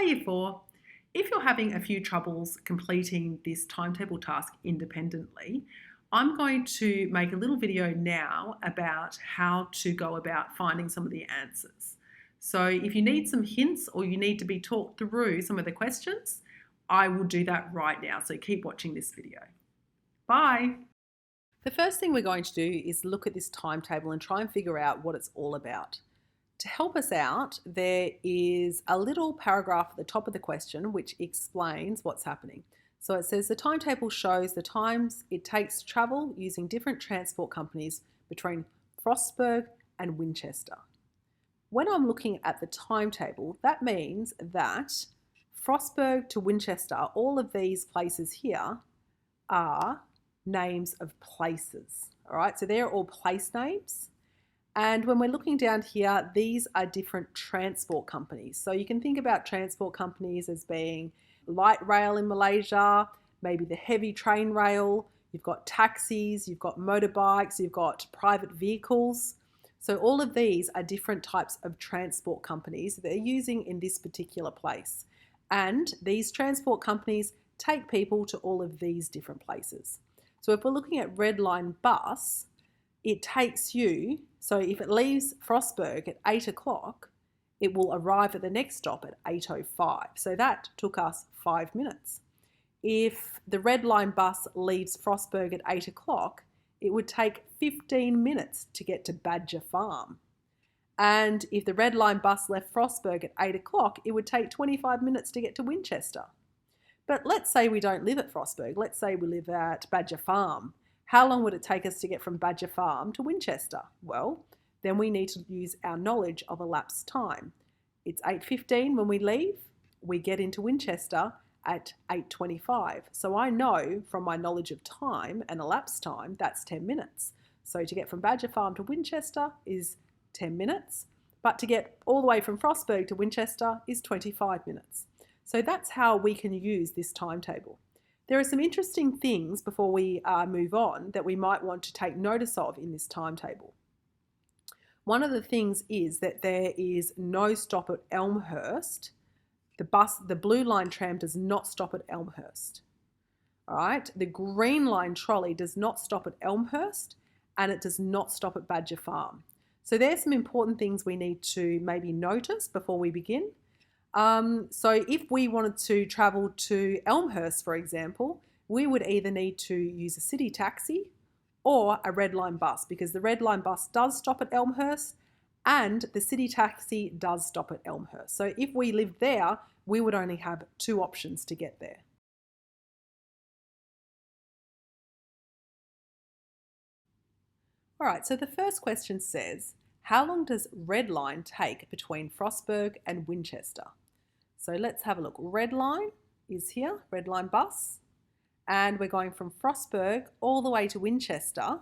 Year 4. If you're having a few troubles completing this timetable task independently, I'm going to make a little video now about how to go about finding some of the answers. So if you need some hints or you need to be talked through some of the questions, I will do that right now. So keep watching this video. Bye. The first thing we're going to do is look at this timetable and try and figure out what it's all about. To help us out, there is a little paragraph at the top of the question which explains what's happening. So it says the timetable shows the times it takes to travel using different transport companies between Frostburg and Winchester. When I'm looking at the timetable, that means that Frostburg to Winchester, all of these places here are names of places. All right, so they're all place names. And when we're looking down here, these are different transport companies. So you can think about transport companies as being light rail in Malaysia, maybe the heavy train rail, you've got taxis, you've got motorbikes, you've got private vehicles. So all of these are different types of transport companies that they're using in this particular place. And these transport companies take people to all of these different places. So if we're looking at Red Line bus, it takes you, so if it leaves Frostburg at 8 o'clock, it will arrive at the next stop at 8:05. So that took us 5 minutes. If the Red Line bus leaves Frostburg at 8 o'clock, it would take 15 minutes to get to Badger Farm. And if the Red Line bus left Frostburg at 8 o'clock, it would take 25 minutes to get to Winchester. But let's say we don't live at Frostburg. Let's say we live at Badger Farm. How long would it take us to get from Badger Farm to Winchester? Well, then we need to use our knowledge of elapsed time. It's 8:15 when we leave. We get into Winchester at 8:25. So I know from my knowledge of time and elapsed time, that's 10 minutes. So to get from Badger Farm to Winchester is 10 minutes, but to get all the way from Frostburg to Winchester is 25 minutes. So that's how we can use this timetable. There are some interesting things before we move on that we might want to take notice of in this timetable. One of the things is that there is no stop at Elmhurst. The blue line tram does not stop at Elmhurst. All right, the green line trolley does not stop at Elmhurst and it does not stop at Badger Farm. So there's some important things we need to maybe notice before we begin. So if we wanted to travel to Elmhurst, for example, we would either need to use a city taxi or a Red Line bus, because the Red Line bus does stop at Elmhurst and the city taxi does stop at Elmhurst. So if we lived there, we would only have two options to get there. All right, so the first question says, how long does Red Line take between Frostburg and Winchester? So let's have a look. Red Line is here, Red Line bus, and we're going from Frostburg all the way to Winchester.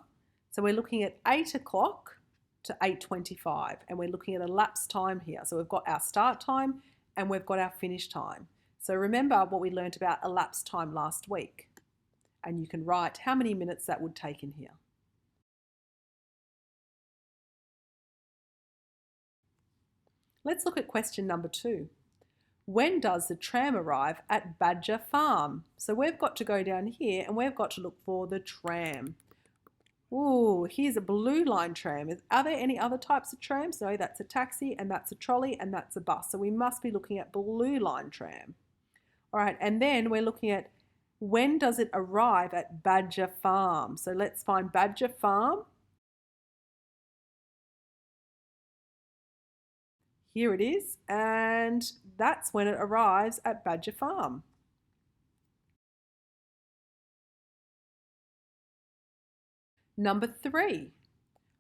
So we're looking at 8 o'clock to 8:25, and we're looking at elapsed time here. So we've got our start time and we've got our finish time. So remember what we learned about elapsed time last week, and you can write how many minutes that would take in here. Let's look at question number 2. When does the tram arrive at Badger Farm? So we've got to go down here and we've got to look for the tram. Ooh, here's a blue line tram. Are there any other types of trams? No, that's a taxi and that's a trolley and that's a bus. So we must be looking at blue line tram. All right, and then we're looking at when does it arrive at Badger Farm? So let's find Badger Farm. Here it is, and that's when it arrives at Badger Farm. Number 3,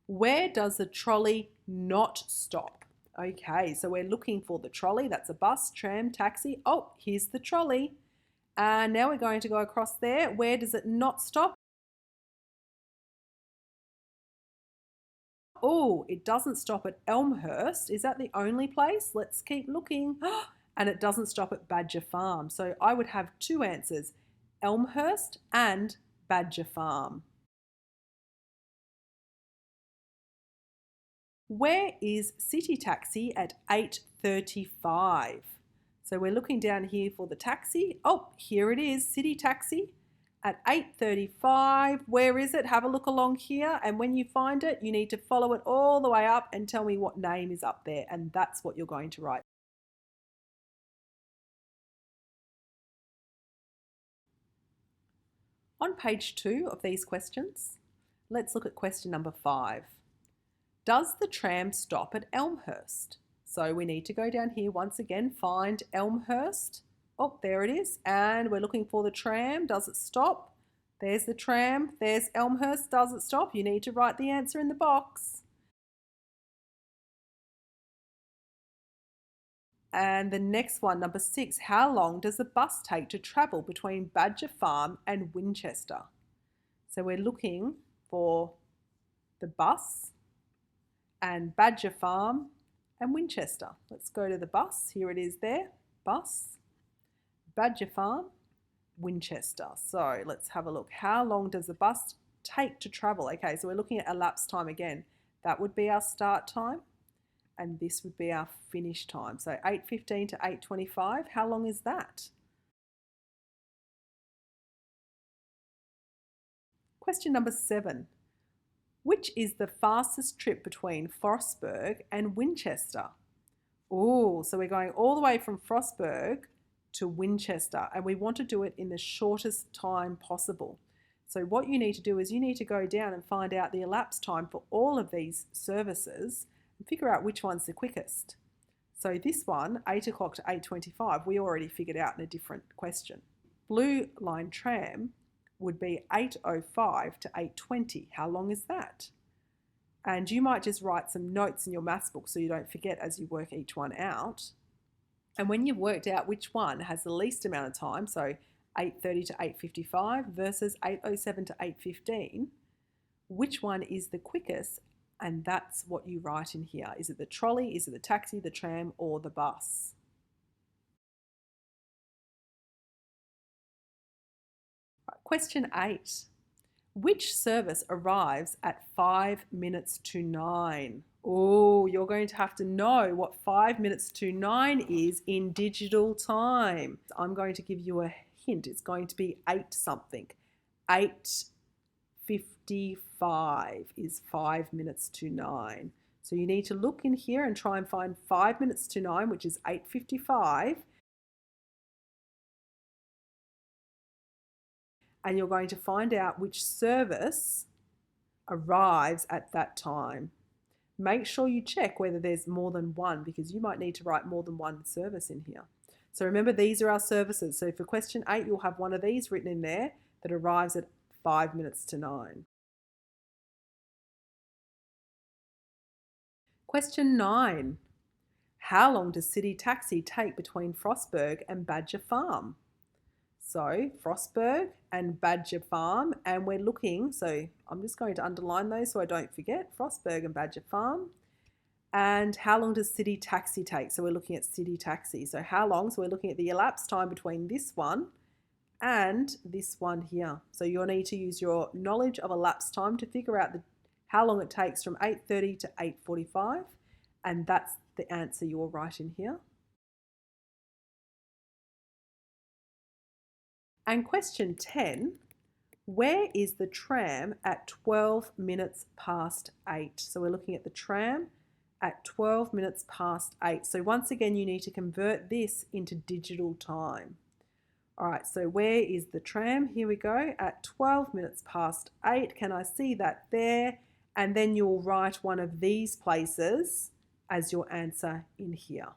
where does the trolley not stop? Okay, so we're looking for the trolley. That's a bus, tram, taxi. Oh, here's the trolley. And now we're going to go across there. Where does it not stop? Oh, it doesn't stop at Elmhurst. Is that the only place? Let's keep looking. And it doesn't stop at Badger Farm. So I would have two answers, Elmhurst and Badger Farm. Where is City Taxi at 8:35? So we're looking down here for the taxi. Oh, here it is, city taxi at 8:35. Where is it? Have a look along here. And when you find it, you need to follow it all the way up and tell me what name is up there. And that's what you're going to write. On page 2 of these questions, let's look at question number 5. Does the tram stop at Elmhurst? So we need to go down here once again, find Elmhurst. Oh, there it is. And we're looking for the tram. Does it stop? There's the tram. There's Elmhurst. Does it stop? You need to write the answer in the box. And the next one, number 6, how long does the bus take to travel between Badger Farm and Winchester? So we're looking for the bus and Badger Farm and Winchester. Let's go to the bus. Here it is there. Bus, Badger Farm, Winchester. So let's have a look. How long does the bus take to travel? Okay, so we're looking at elapsed time again. That would be our start time. And this would be our finish time. So 8:15 to 8:25, how long is that? Question number 7. Which is the fastest trip between Frostburg and Winchester? Oh, so we're going all the way from Frostburg to Winchester, and we want to do it in the shortest time possible. So what you need to do is you need to go down and find out the elapsed time for all of these services and figure out which one's the quickest. So this one, 8 o'clock to 8:25, we already figured out in a different question. Blue line tram would be 8:05 to 8:20. How long is that? And you might just write some notes in your maths book so you don't forget as you work each one out. And when you've worked out which one has the least amount of time, so 8:30 to 8:55 versus 8:07 to 8:15, which one is the quickest? And that's what you write in here. Is it the trolley, is it the taxi, the tram, or the bus? Right, question 8. Which service arrives at 5 minutes to 9? Oh, you're going to have to know what 5 minutes to 9 is in digital time. I'm going to give you a hint. It's going to be 8 something. 8:55 is 5 minutes to 9. So you need to look in here and try and find 5 minutes to 9, which is 8:55. And you're going to find out which service arrives at that time. Make sure you check whether there's more than one, because you might need to write more than one service in here. So remember, these are our services. So for question 8, you'll have one of these written in there that arrives at 5 minutes to 9. Question 9. How long does city taxi take between Frostburg and Badger Farm? So Frostburg and Badger Farm, and we're looking, so I'm just going to underline those so I don't forget, Frostburg and Badger Farm. And how long does city taxi take? So we're looking at city taxi. So how long? So we're looking at the elapsed time between this one and this one here. So you'll need to use your knowledge of elapsed time to figure out how long it takes from 8:30 to 8:45, and that's the answer you will write in here. And question 10, where is the tram at 12 minutes past 8? So we're looking at the tram at 12 minutes past 8. So once again, you need to convert this into digital time. All right, so where is the tram? Here we go, at 12 minutes past 8. Can I see that there? And then you'll write one of these places as your answer in here.